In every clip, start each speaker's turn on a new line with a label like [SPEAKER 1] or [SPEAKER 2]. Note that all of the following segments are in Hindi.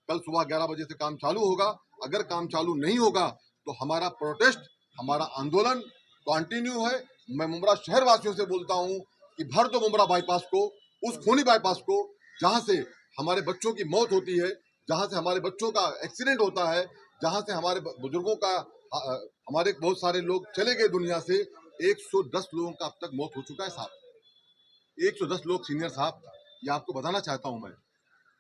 [SPEAKER 1] कल सुबह 11 बजे से काम चालू होगा। अगर काम चालू नहीं होगा तो हमारा प्रोटेस्ट, हमारा आंदोलन कंटिन्यू है। मैं मुमरा शहर वासियों से बोलता हूं कि भर दो मुमरा बाईपास को, उस खूनी बाईपास को जहां से हमारे बच्चों की मौत होती है, जहां से हमारे बच्चों का एक्सीडेंट होता है, जहां से हमारे बुजुर्गों का, हमारे बहुत सारे लोग चले गए दुनिया से। 110 लोगों का अब तक मौत हो चुका है साहब, 110 लोग सीनियर साहब, ये आपको बताना चाहता हूं मैं।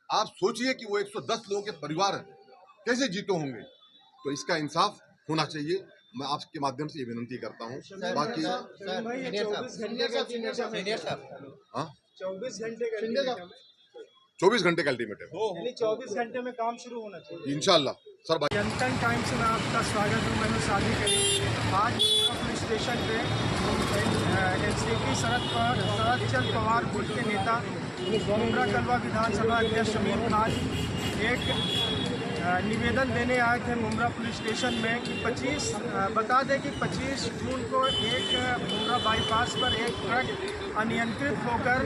[SPEAKER 1] आप सोचिए कि वो 110 लोगों के परिवार कैसे जीते होंगे। तो इसका इंसाफ होना चाहिए। मैं आपके माध्यम से ये विनती करता हूँ। बाकी 24 घंटे का अल्टीमेटम है,
[SPEAKER 2] 24 घंटे में काम शुरू होना चाहिए
[SPEAKER 1] इंशाल्लाह सर।
[SPEAKER 2] जनता टाइम्स में आपका स्वागत है। मैं शादी करी आज पुलिस स्टेशन पे एनसीपी शरद चंद्र पवार गुट के नेता मुमरा कलवा विधानसभा अध्यक्ष शमीम खान एक निवेदन देने आए थे मुमरा पुलिस स्टेशन में कि 25 बता दें कि 25 जून को एक मुमरा बाईपास पर एक ट्रक अनियंत्रित होकर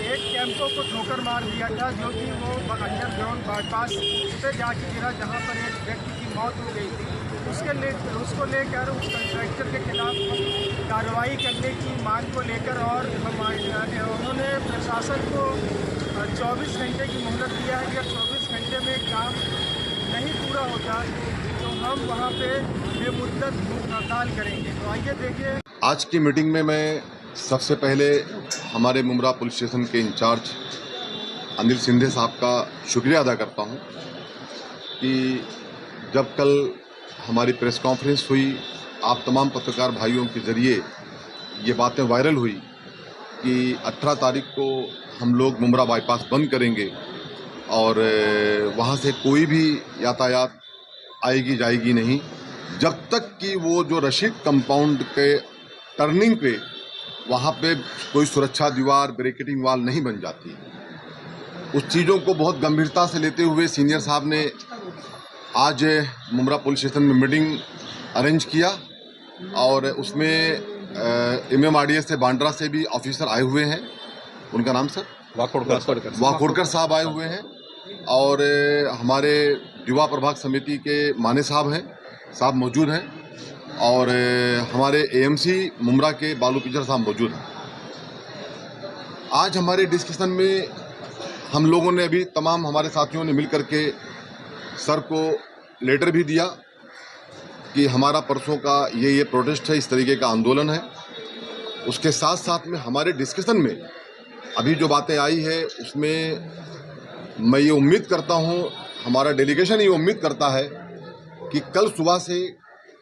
[SPEAKER 2] एक टेम्पो को ठोकर मार दिया था, जो कि वो अंडरग्राउंड बाईपास पे जाके गिरा, जहां पर एक व्यक्ति की मौत हो गई थी। उसको लेकर उस कंट्रैक्टर के खिलाफ कार्रवाई करने की मांग को लेकर और उन्होंने प्रशासन को 24 घंटे की मोहलत दिया है कि अगर 24 घंटे में काम नहीं पूरा होता तो हम वहाँ पे बेमुद्दत भूख हड़ताल करेंगे। तो आइए देखिए।
[SPEAKER 1] आज की मीटिंग में मैं सबसे पहले हमारे मुमरा पुलिस स्टेशन के इंचार्ज अनिल सिंधे साहब का शुक्रिया अदा करता हूं कि जब कल हमारी प्रेस कॉन्फ्रेंस हुई, आप तमाम पत्रकार भाइयों के ज़रिए ये बातें वायरल हुई कि 18 तारीख को हम लोग मुमरा बाईपास बंद करेंगे और वहाँ से कोई भी यातायात आएगी जाएगी नहीं जब तक कि वो जो रशीद कंपाउंड के टर्निंग पे वहाँ पे कोई सुरक्षा दीवार, बैरिकेडिंग वाल नहीं बन जाती। उस चीज़ों को बहुत गंभीरता से लेते हुए सीनियर साहब ने आज मुमरा पुलिस स्टेशन में मीटिंग अरेंज किया और उसमें MMRDA से बांद्रा से भी ऑफिसर आए हुए हैं। उनका नाम सर वाकोड़कर साहब आए हुए हैं और हमारे युवा प्रभाग समिति के माने साहब मौजूद हैं और हमारे AMC मुमरा के बालू पिचर साहब मौजूद हैं। आज हमारे डिस्कशन में हम लोगों ने अभी तमाम हमारे साथियों ने मिलकर के सर को लेटर भी दिया कि हमारा परसों का ये प्रोटेस्ट है, इस तरीके का आंदोलन है। उसके साथ साथ में हमारे डिस्कशन में अभी जो बातें आई है उसमें मैं ये उम्मीद करता हूँ, हमारा डेलीगेशन ये उम्मीद करता है कि कल सुबह से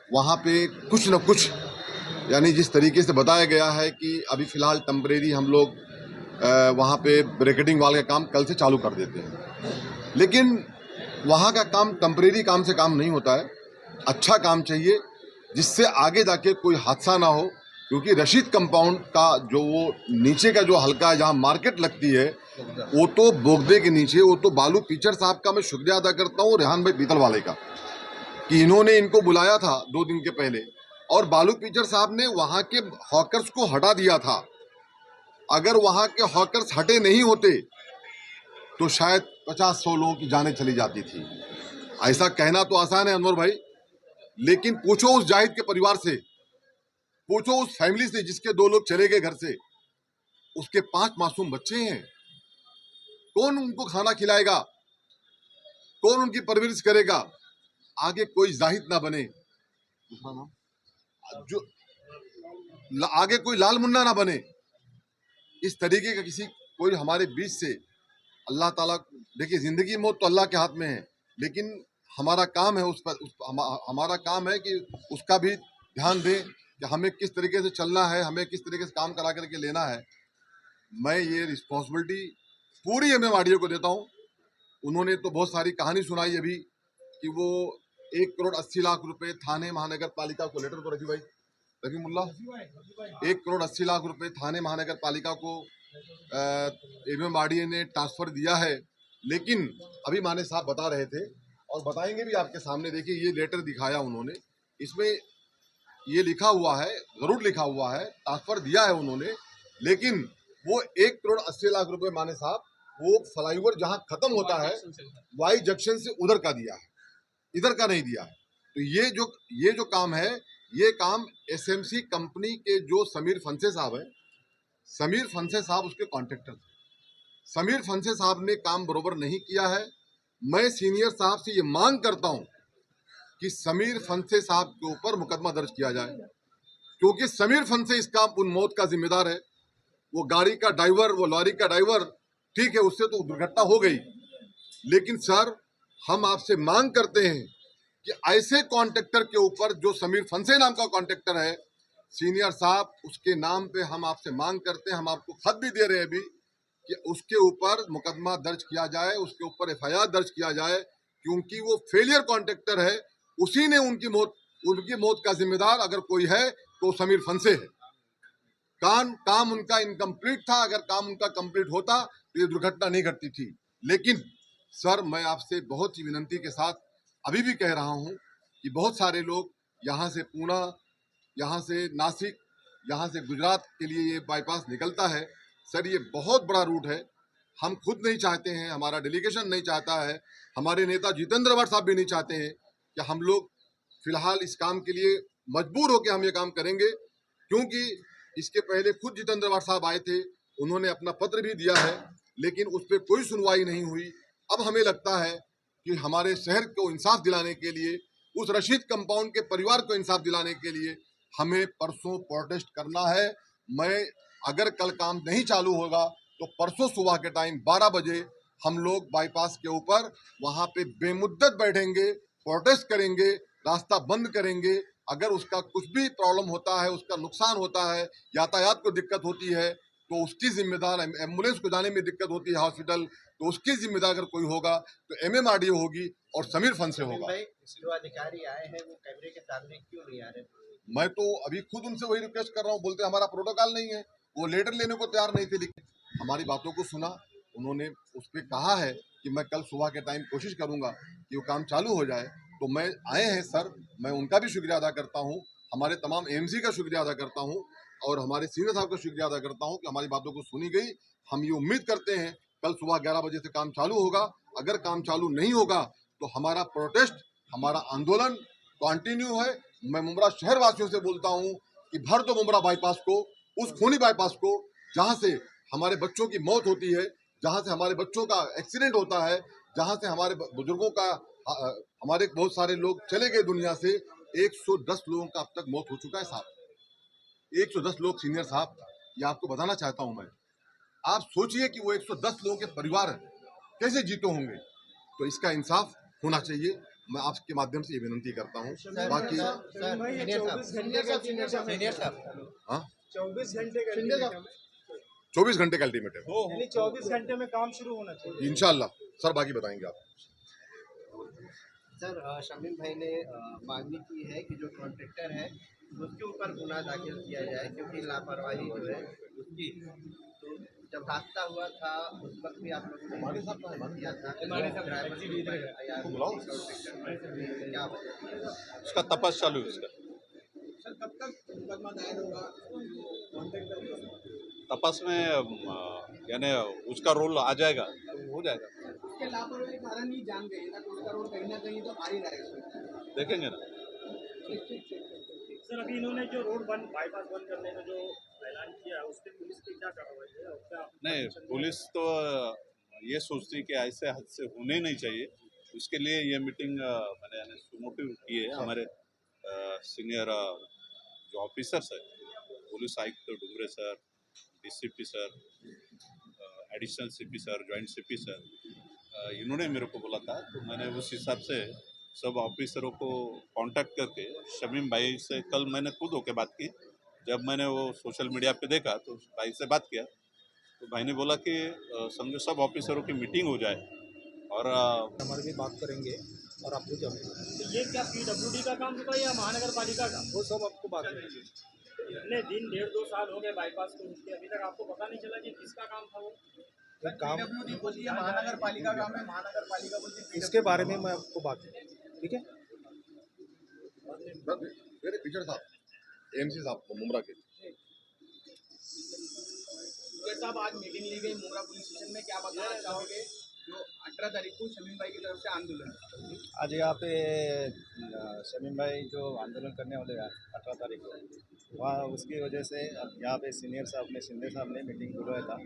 [SPEAKER 1] वहाँ पे कुछ न कुछ, यानी जिस तरीके से बताया गया है कि अभी फ़िलहाल टेम्परेरी हम लोग वहाँ पे ब्रैकेटिंग वाल का काम कल से चालू कर देते हैं, लेकिन वहाँ का काम टेम्परेरी काम से काम नहीं होता है। अच्छा काम चाहिए जिससे आगे जाके कोई हादसा ना हो, क्योंकि रशीद कंपाउंड का जो वो नीचे का जो हल्का है जहाँ मार्केट लगती है वो तो बोगदे के नीचे, वो तो बालू पिचर साहब का मैं शुक्रिया अदा करता हूँ, रेहान भाई पीतल वाले का, कि इन्होंने इनको बुलाया था 2 दिन के पहले और बालू पिचर साहब ने वहाँ के हॉकर्स को हटा दिया था। अगर वहाँ के हॉकर्स हटे नहीं होते तो शायद 50-100 लोगों की जानें चली जाती थी। ऐसा कहना तो आसान है अनवर भाई, लेकिन पूछो उस जाहिद के परिवार से, पूछो उस फैमिली से जिसके 2 लोग चले गए घर से, उसके 5 मासूम बच्चे हैं। कौन उनको खाना खिलाएगा, कौन उनकी परवरिश करेगा? आगे कोई जाहिद ना बने, जो आगे कोई लाल मुन्ना ना बने, इस तरीके का किसी कोई हमारे बीच से अल्लाह ताला, देखिए जिंदगी मौत तो अल्लाह के हाथ में है, लेकिन हमारा काम है हमारा काम है कि उसका भी ध्यान दें कि हमें किस तरीके से चलना है, हमें किस तरीके से काम करा करके लेना है। मैं ये रिस्पॉन्सिबिलिटी पूरी MMRDA को देता हूँ। उन्होंने तो बहुत सारी कहानी सुनाई अभी कि वो 1 करोड़ 80 लाख रुपए थाने महानगर पालिका को, लेटर तो रफी मुल्ला 1 करोड़ 80 लाख रुपए थाने महानगर पालिका को MMRDA ने ट्रांसफर दिया है। लेकिन अभी माने साहब बता रहे थे और बताएंगे भी आपके सामने, देखिए ये लेटर दिखाया उन्होंने, इसमें ये लिखा हुआ है, जरूर लिखा हुआ है ट्रांसफर दिया है उन्होंने, लेकिन वो 1 करोड़ 80 लाख रुपए माने साहब वो फ्लाईओवर जहां खत्म होता है वाई जंक्शन से उधर का दिया है, इधर का नहीं दिया है। तो ये जो काम है, ये काम एसएमसी कंपनी के जो समीर फंसे साहब है, समीर फंसे साहब उसके कॉन्ट्रैक्टर थे। समीर फंसे साहब ने काम बरोबर नहीं किया है। मैं सीनियर साहब से ये मांग करता हूं कि समीर फंसे साहब के ऊपर मुकदमा दर्ज किया जाए, क्योंकि समीर फंसे इस काम उन मौत का जिम्मेदार है। वो गाड़ी का ड्राइवर, वो लॉरी का ड्राइवर, ठीक है, उससे तो दुर्घटना हो गई, लेकिन सर हम आपसे मांग करते हैं कि ऐसे कॉन्ट्रैक्टर के ऊपर, जो समीर फंसे नाम का कॉन्ट्रैक्टर है, सीनियर साहब उसके नाम पे हम आपसे मांग करते हैं, हम आपको खत भी दे रहे हैं अभी, कि उसके ऊपर मुकदमा दर्ज किया जाए, उसके ऊपर एफआईआर दर्ज किया जाए, क्योंकि वो फेलियर कॉन्ट्रैक्टर है। उसी ने उनकी मौत का जिम्मेदार अगर कोई है तो समीर फंसे है। काम उनका इनकम्प्लीट था। अगर काम उनका कंप्लीट होता तो ये दुर्घटना नहीं घटती थी। लेकिन सर मैं आपसे बहुत ही विनंती के साथ अभी भी कह रहा हूं कि बहुत सारे लोग यहाँ से पूना, यहाँ से नासिक, यहाँ से गुजरात के लिए ये बाईपास निकलता है। सर ये बहुत बड़ा रूट है, हम खुद नहीं चाहते हैं, हमारा डेलीगेशन नहीं चाहता है, हमारे नेता जितेंद्र आवाड साहब भी नहीं चाहते हैं कि हम लोग फिलहाल इस काम के लिए मजबूर होकर हम ये काम करेंगे, क्योंकि इसके पहले खुद जितेंद्र आवाड साहब आए थे, उन्होंने अपना पत्र भी दिया है, लेकिन उस पर कोई सुनवाई नहीं हुई। अब हमें लगता है कि हमारे शहर को इंसाफ दिलाने के लिए, उस रशीद कंपाउंड के परिवार को इंसाफ दिलाने के लिए हमें परसों प्रोटेस्ट करना है। मैं अगर कल काम नहीं चालू होगा तो परसों सुबह के टाइम 12 बजे हम लोग बाईपास के ऊपर वहां पे बेमुद्दत बैठेंगे, प्रोटेस्ट करेंगे, रास्ता बंद करेंगे। अगर उसका कुछ भी प्रॉब्लम होता है, उसका नुकसान होता है, यातायात को दिक्कत होती है, तो उसकी जिम्मेदार, एम्बुलेंस को जाने में दिक्कत होती है हॉस्पिटल, तो उसकी जिम्मेदार अगर कोई होगा तो एमएमआरडीओ होगी और समीर फंसे होगा।
[SPEAKER 3] भाई जो अधिकारी आए हैं वो कैमरे के सामने क्यों नहीं आ रहे?
[SPEAKER 1] मैं तो अभी खुद उनसे वही रिक्वेस्ट कर रहा हूँ, बोलते हमारा प्रोटोकॉल नहीं है, वो लेटर लेने को तैयार नहीं थे। लेकिन हमारी बातों को सुना, उन्होंने उस पर कहा है कि मैं कल सुबह के टाइम कोशिश करूंगा कि वो काम चालू हो जाए। तो मैं आए हैं सर, मैं उनका भी शुक्रिया अदा करता हूँ, हमारे तमाम एएमसी का शुक्रिया अदा करता हूँ और हमारे सीनियर साहब का शुक्रिया अदा करता हूँ कि हमारी बातों को सुनी गई। हम ये उम्मीद करते हैं कल सुबह 11 बजे से काम चालू होगा। अगर काम चालू नहीं होगा तो हमारा प्रोटेस्ट, हमारा आंदोलन कंटिन्यू है। मैं मुंब्रा शहर वासियों से बोलता हूं कि भर दो मुंब्रा बाईपास को, उस खूनी बाईपास को, जहां से हमारे बच्चों की मौत होती है, जहां से हमारे बच्चों का एक्सीडेंट होता है, जहां से हमारे बुजुर्गों का, हमारे बहुत सारे लोग चले गए दुनिया से। 110 लोगों का अब तक मौत हो चुका है साहब, 110 लोग। सीनियर साहब ये आपको बताना चाहता हूं मैं, आप सोचिए कि वो 110 लोगों के परिवार कैसे जीते होंगे। तो इसका इंसाफ होना चाहिए। मैं आपके माध्यम से ये विनती करता हूँ। बाकी
[SPEAKER 3] सीनियर साहब
[SPEAKER 1] हाँ,
[SPEAKER 2] 24 घंटे का अल्टीमेटम है।
[SPEAKER 1] 24 घंटे का अल्टीमेट है,
[SPEAKER 2] यानी 24 घंटे में काम शुरू होना चाहिए
[SPEAKER 1] इंशाल्लाह। सर बाकी बताएंगे आप।
[SPEAKER 3] सर शमीम भाई ने मांगनी की है कि जो कॉन्ट्रैक्टर है उसके ऊपर गुनाह दाखिल किया जाए, क्योंकि लापरवाही जो है उसकी। तो जब हादसा हुआ था उस वक्त भी आप लोगों ने किया था, ड्राइवर के ऊपर FIR कॉन्ट्रैक्टर पर, क्या वजह?
[SPEAKER 4] उसका तपास चालू है उसका
[SPEAKER 2] सर। कब तक मुकदमा दायर होगा कॉन्ट्रैक्टर पर?
[SPEAKER 4] तपास में यानी उसका रोल आ जाएगा तो हो जाएगा,
[SPEAKER 2] उसके लापरवाही के कारण ही जान गई ना, तो उसका रोल कहीं ना कहीं तो भारी रहेगा।
[SPEAKER 4] देखेंगे ना।
[SPEAKER 5] सर अभी इन्होंने जो रोड बंद, बाईपास बंद करने का जो ऐलान किया, उस पर पुलिस की क्या कार्रवाई है और क्या?
[SPEAKER 4] नहीं, पुलिस तो ये सोचती है कि ऐसे हादसे होने नहीं चाहिए। उसके लिए ये मीटिंग मैंने सुमोटिव की है। हमारे सीनियर जो ऑफिसर्स है, पुलिस आयुक्त Dumre sir, DCP sir, additional CP sir, joint CP sir, इन्होंने मेरे को बोला था। तो मैंने उस हिसाब से सब ऑफिसरों को कांटेक्ट करके शमीम भाई से कल मैंने खुद होकर बात की। जब मैंने वो सोशल मीडिया पे देखा तो भाई से बात किया, तो भाई ने बोला कि समझो सब ऑफिसरों की मीटिंग हो जाए और
[SPEAKER 6] हमारे भी बात करेंगे और आपको जब
[SPEAKER 5] तो ये क्या PWD का काम होगा या महानगर पालिका का?
[SPEAKER 6] वो सब आपको बात करेंगे।
[SPEAKER 5] इतने दिन 1.5-2 साल हो गए बाईपास को उसके, अभी तक आपको पता नहीं चला कि किसका काम था वो?
[SPEAKER 6] एक काम
[SPEAKER 2] महानगर पालिका काम है, महानगर पालिका बोलती है
[SPEAKER 6] इसके बारे में मैं आपको बात करूँ, ठीक है?
[SPEAKER 1] मेरे टीचर साहब, एएमसी साहब मुंब्रा के,
[SPEAKER 7] सुखदेव साहब, आज मीटिंग ली गई मोगरा पुलिस स्टेशन में, क्या बताना चाहोगे जो 18 तारीख को शमीम भाई की तरफ से आंदोलन?
[SPEAKER 6] आज यहाँ पे शमीम भाई जो आंदोलन करने वाले हैं 18 तारीख को, वहाँ उसकी वजह से अब यहाँ पे सीनियर साहब ने, शिंदे साहब ने मीटिंग बुलवाया था।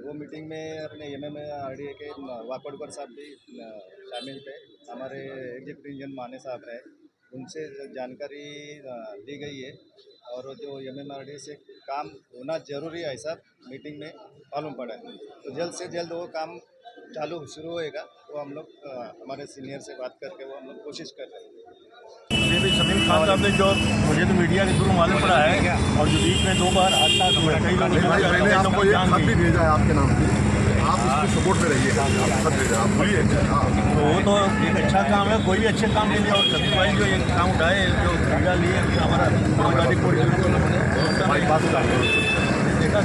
[SPEAKER 6] वो मीटिंग में अपने MMRDA के वाकडकर साहब भी शामिल थे, हमारे एग्जीक्यूटिव इंजन माने साहब है, उनसे जानकारी ली गई है और जो MMRDA से काम होना जरूरी है ऐसा मीटिंग में मालूम पड़ा है। तो जल्द से जल्द वो काम चालू शुरू होएगा, तो हम लोग हमारे सीनियर से बात करके वो हम लोग कोशिश कर रहे हैं।
[SPEAKER 8] अभी भी शमीम खान साहब ने जो, मुझे तो मीडिया के थ्रू मालूम पड़ा है, और जो बीच में 2 बार हादसा हुआ, कई लोगों
[SPEAKER 1] मैंने आपको ये खत भी भेजा है आपके नाम से, आप इसकी सपोर्ट में रहिए। खत भेजा आप बोलिए।
[SPEAKER 8] तो वो तो एक अच्छा काम है, कोई भी अच्छे काम के लिए, और शमीम भाई जो एक काम उठाए, जो क्रीड़ा लिए हमारा आज़ादी को बाईपास का देखा